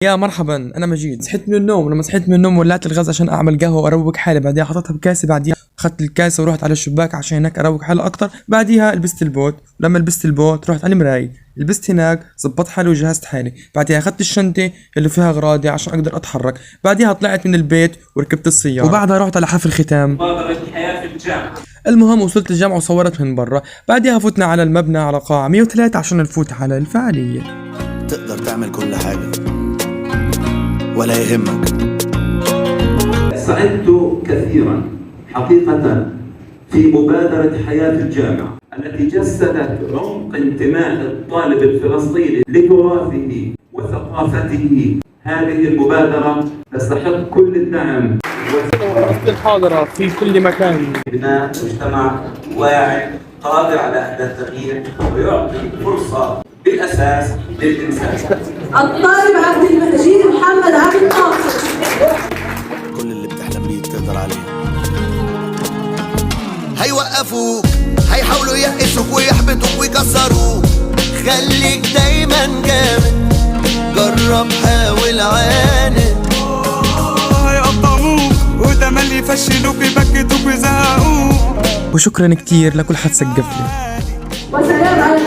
يا مرحبا، انا مجيد. صحيت من النوم، لما صحيت من النوم ولعت الغاز عشان اعمل قهوه واروق حالي، بعديها حطيتها بكاسه، بعديها اخذت الكاسه ورحت على الشباك عشان هناك اروق حالي اكتر، بعديها لبست البوت، ولما لبست البوت رحت على المراي، لبست هناك، زبطت حالي وجهزت حالي، بعديها اخذت الشنطه اللي فيها اغراضي عشان اقدر اتحرك، بعديها طلعت من البيت وركبت السياره، وبعدها رحت على حفل ختام مبادرة الحياة في الجامعة. المهم وصلت الجامعه وصورت من برا، بعديها فتنا على المبنى على قاعه 103 عشان نفوت على الفعاليه. تقدر تعمل كل حاجة ولا يهمك. سعدت كثيرا حقيقة في مبادرة حياة في الجامعة التي جسدت عمق انتماء الطالب الفلسطيني لتراثه وثقافته. هذه المبادرة تستحق كل الدعم الحاضرة في كل مكان. بناء مجتمع واعي قادر على أداء التغيير ويعطي فرصة بالأساس للإنسان. الطالب عبد المجيد محمد عبد الناصر. كل اللي بتحلم بيه تقدر عليه. هيوقفوك، هيحاولوا يقشوك ويحبطوك ويكسروك، خليك دايما جامد، جرب حاول عاند. هيقطعوك وتملي يفشلوك يبكتوك ويزهقوك. وشكرا كتير لكل حد سقف لي. وسلام على